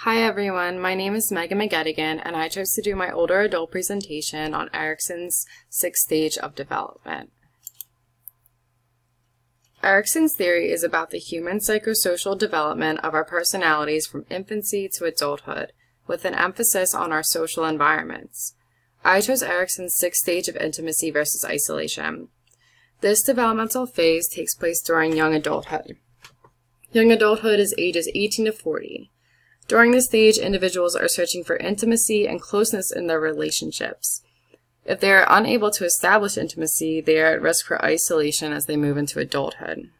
Hi everyone, my name is Megan McGettigan and I chose to do my older adult presentation on Erikson's sixth stage of development. Erikson's theory is about the human psychosocial development of our personalities from infancy to adulthood, with an emphasis on our social environments. I chose Erikson's sixth stage of intimacy versus isolation. This developmental phase takes place during young adulthood. Young adulthood is ages 18 to 40. During this stage, individuals are searching for intimacy and closeness in their relationships. If they are unable to establish intimacy, they are at risk for isolation as they move into adulthood.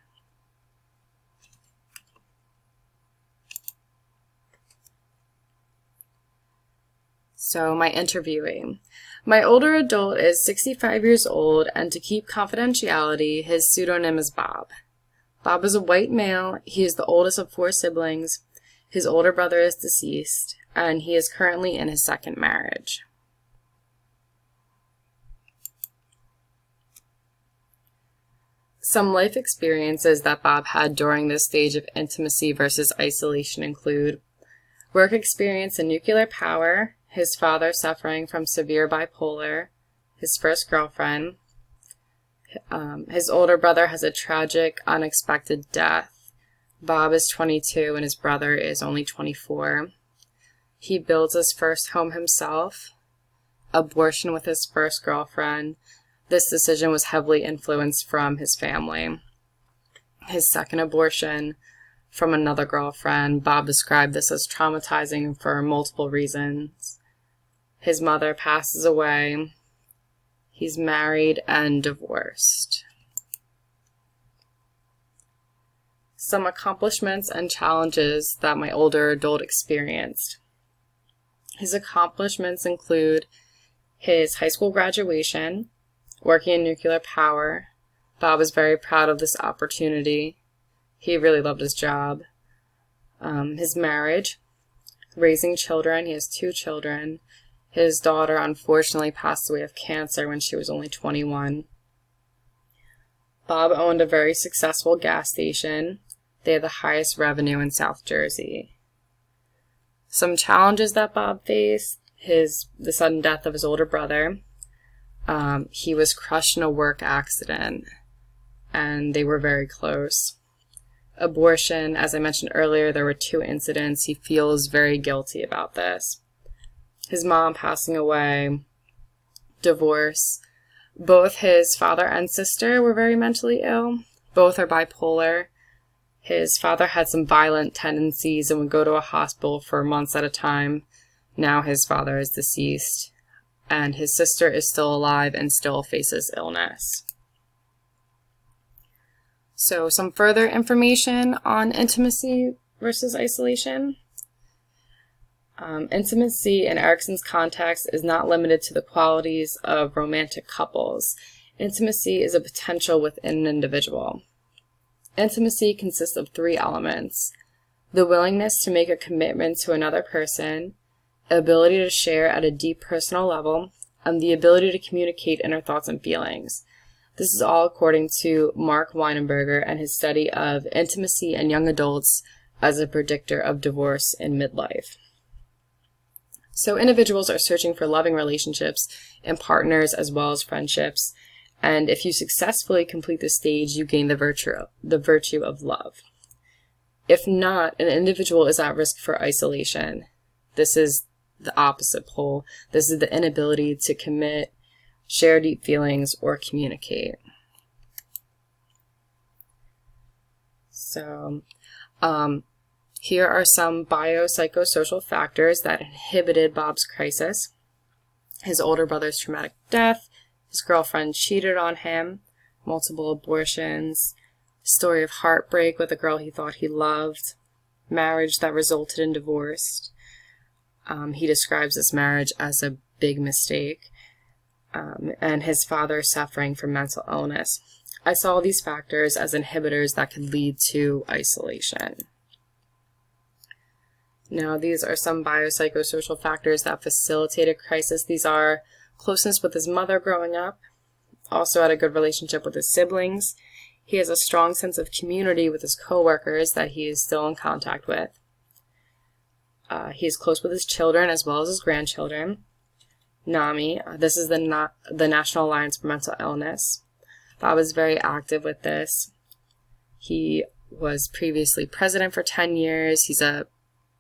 So, my interviewee. My older adult is 65 years old, and to keep confidentiality, his pseudonym is Bob. Bob is a white male. He is the oldest of 4 siblings. His older brother is deceased, and he is currently in his second marriage. Some life experiences that Bob had during this stage of intimacy versus isolation include work experience in nuclear power, his father suffering from severe bipolar, his first girlfriend. His older brother has a tragic, unexpected death. Bob is 22 and his brother is only 24. He builds his first home himself. Abortion with his first girlfriend. This decision was heavily influenced from his family. His second abortion from another girlfriend. Bob described this as traumatizing for multiple reasons. His mother passes away. He's married and divorced. Some accomplishments and challenges that my older adult experienced. His accomplishments include his high school graduation, working in nuclear power. Bob was very proud of this opportunity. He really loved his job. His marriage, raising children. He has 2 children. His daughter unfortunately passed away of cancer when she was only 21. Bob owned a very successful gas station. They had the highest revenue in South Jersey. Some challenges that Bob faced: the sudden death of his older brother. He was crushed in a work accident, and they were very close. Abortion, as I mentioned earlier, there were 2 incidents. He feels very guilty about this. His mom passing away. Divorce. Both his father and sister were very mentally ill. Both are bipolar. His father had some violent tendencies and would go to a hospital for months at a time. Now his father is deceased, and his sister is still alive and still faces illness. So, some further information on intimacy versus isolation. Intimacy in Erikson's context is not limited to the qualities of romantic couples. Intimacy is a potential within an individual. Intimacy consists of 3 elements: the willingness to make a commitment to another person, ability to share at a deep personal level, and the ability to communicate inner thoughts and feelings. This is all according to Mark Weinberger and his study of intimacy in young adults as a predictor of divorce in midlife. So individuals are searching for loving relationships and partners as well as friendships. And if you successfully complete this stage, you gain the virtue of love. If not, an individual is at risk for isolation. This is the opposite pole. This is the inability to commit, share deep feelings, or communicate. So, here are some biopsychosocial factors that inhibited Bob's crisis. His older brother's traumatic death. His girlfriend cheated on him, multiple abortions, story of heartbreak with a girl he thought he loved, marriage that resulted in divorce. He describes this marriage as a big mistake, and his father suffering from mental illness. I saw these factors as inhibitors that could lead to isolation. Now, these are some biopsychosocial factors that facilitated crisis. These are closeness with his mother growing up, also had a good relationship with his siblings. He has a strong sense of community with his coworkers that he is still in contact with. He is close with his children as well as his grandchildren. NAMI, this is the National Alliance for Mental Illness. Bob is very active with this. He was previously president for 10 years. He's a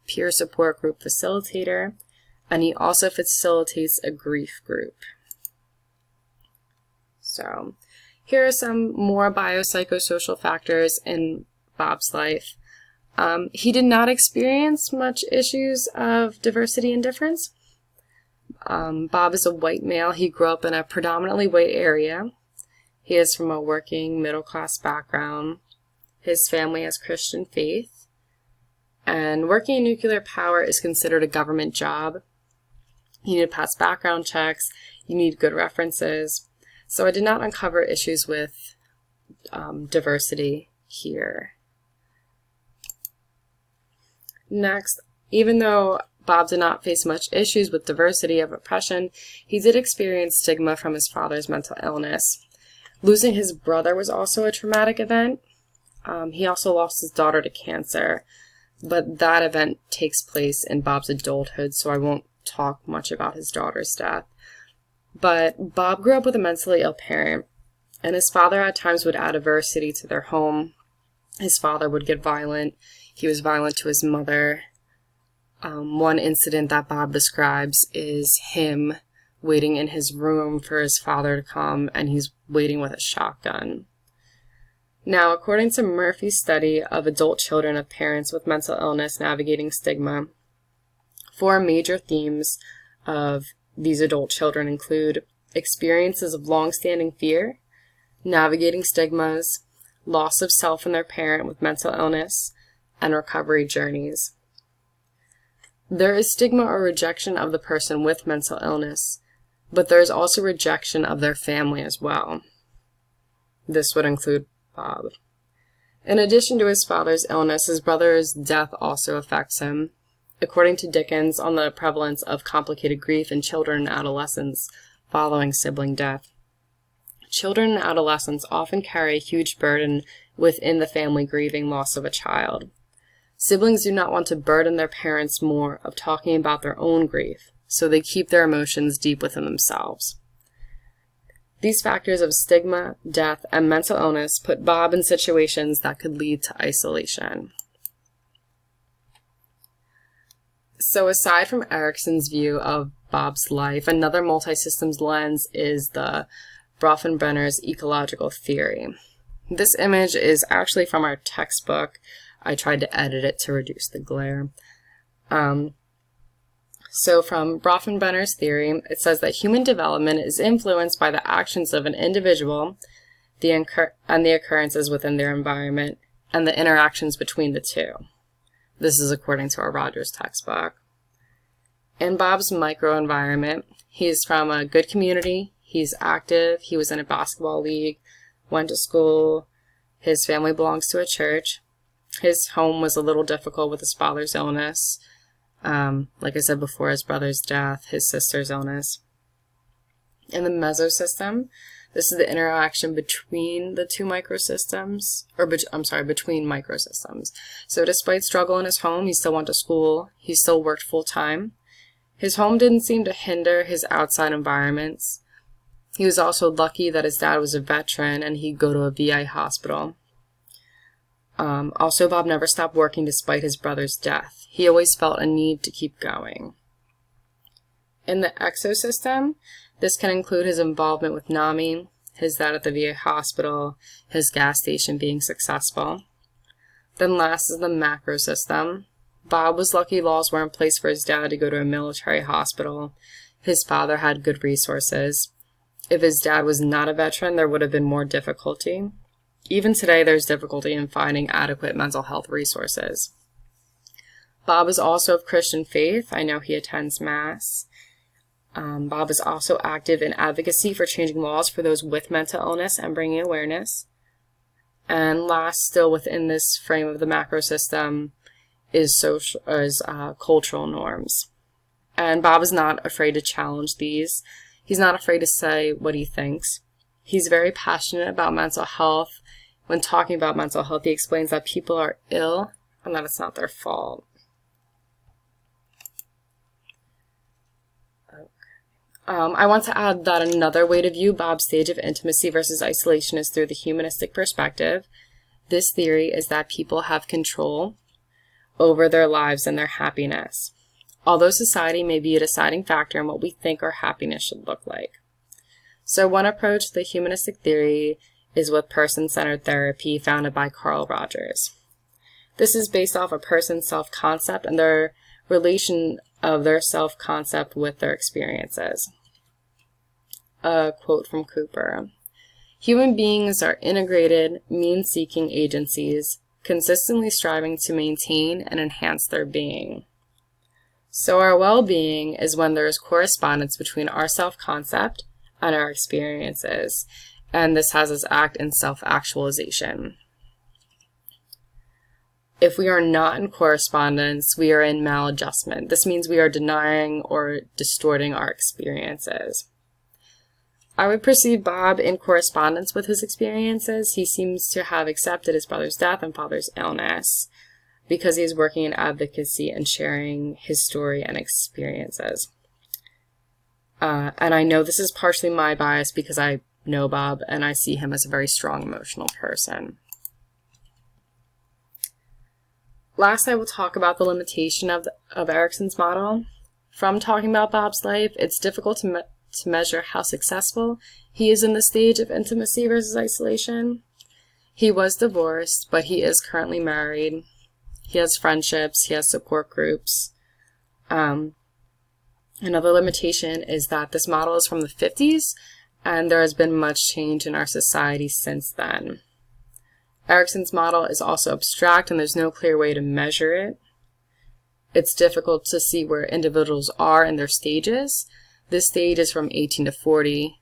peer support group facilitator, and he also facilitates a grief group. So here are some more biopsychosocial factors in Bob's life. He did not experience much issues of diversity and difference. Bob is a white male. He grew up in a predominantly white area. He is from a working middle-class background. His family has Christian faith. And working in nuclear power is considered a government job. You need to pass background checks. You need good references. So I did not uncover issues with diversity here. Next, even though Bob did not face much issues with diversity of oppression, he did experience stigma from his father's mental illness. Losing his brother was also a traumatic event. He also lost his daughter to cancer, but that event takes place in Bob's adulthood, so I won't talk much about his daughter's death. But Bob grew up with a mentally ill parent, and his father at times would add adversity to their home. His father would get violent. He was violent to his mother. One incident that Bob describes is him waiting in his room for his father to come, and he's waiting with a shotgun. Now, according to Murphy's study of adult children of parents with mental illness navigating stigma, 4 major themes of these adult children include experiences of long-standing fear, navigating stigmas, loss of self in their parent with mental illness, and recovery journeys. There is stigma or rejection of the person with mental illness, but there is also rejection of their family as well. This would include Bob. In addition to his father's illness, his brother's death also affects him. According to Dickens on the prevalence of complicated grief in children and adolescents following sibling death, children and adolescents often carry a huge burden within the family grieving loss of a child. Siblings do not want to burden their parents more of talking about their own grief, so they keep their emotions deep within themselves. These factors of stigma, death, and mental illness put Bob in situations that could lead to isolation. So aside from Erikson's view of Bob's life, another multi-systems lens is the Bronfenbrenner's ecological theory. This image is actually from our textbook. I tried to edit it to reduce the glare. So from Bronfenbrenner's theory, it says that human development is influenced by the actions of an individual and the occurrences within their environment and the interactions between the two. This is according to our Rogers textbook. In Bob's microenvironment, he is from a good community, he's active, he was in a basketball league, went to school, his family belongs to a church. His home was a little difficult with his father's illness. Like I said before, his brother's death, his sister's illness. In the mesosystem, this is the interaction between the two microsystems, between microsystems. So despite struggle in his home, he still went to school, he still worked full-time. His home didn't seem to hinder his outside environments. He was also lucky that his dad was a veteran and he'd go to a VA hospital. Also, Bob never stopped working despite his brother's death. He always felt a need to keep going. In the exosystem, this can include his involvement with NAMI, his dad at the VA hospital, his gas station being successful. Then last is the macrosystem. Bob was lucky laws were in place for his dad to go to a military hospital. His father had good resources. If his dad was not a veteran, there would have been more difficulty. Even today, there's difficulty in finding adequate mental health resources. Bob is also of Christian faith. I know he attends Mass. Bob is also active in advocacy for changing laws for those with mental illness and bringing awareness. And last, still within this frame of the macro system, is cultural norms. And Bob is not afraid to challenge these. He's not afraid to say what he thinks. He's very passionate about mental health. When talking about mental health, he explains that people are ill and that it's not their fault. I want to add that another way to view Bob's stage of intimacy versus isolation is through the humanistic perspective. This theory is that people have control over their lives and their happiness, although society may be a deciding factor in what we think our happiness should look like. So one approach to the humanistic theory is with person-centered therapy founded by Carl Rogers. This is based off a person's self-concept and their relation of their self-concept with their experiences. A quote from Cooper: "Human beings are integrated, means-seeking agencies, consistently striving to maintain and enhance their being. So our well-being is when there is correspondence between our self-concept and our experiences, and this has us act in self-actualization. If we are not in correspondence, we are in maladjustment. This means we are denying or distorting our experiences." I would perceive Bob in correspondence with his experiences. He seems to have accepted his brother's death and father's illness because he is working in advocacy and sharing his story and experiences. And I know this is partially my bias because I know Bob and I see him as a very strong emotional person. Last, I will talk about the limitation of Erikson's model. From talking about Bob's life, it's difficult to measure how successful he is in the stage of intimacy versus isolation. He was divorced, but he is currently married. He has friendships, he has support groups. Another limitation is that this model is from the 50s, and there has been much change in our society since then. Erikson's model is also abstract, and there's no clear way to measure it. It's difficult to see where individuals are in their stages. This stage is from 18 to 40.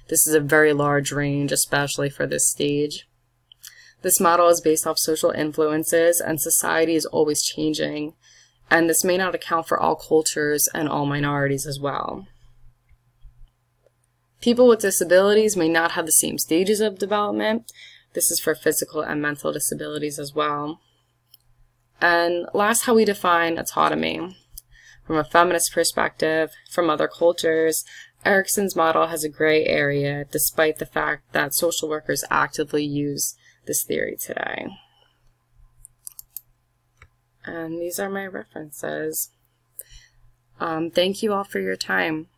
This is a very large range, especially for this stage. This model is based off social influences, and society is always changing, and this may not account for all cultures and all minorities as well. People with disabilities may not have the same stages of development. This is for physical and mental disabilities as well. And last, how we define autonomy. From a feminist perspective, from other cultures, Erikson's model has a gray area, despite the fact that social workers actively use this theory today. And these are my references. Thank you all for your time.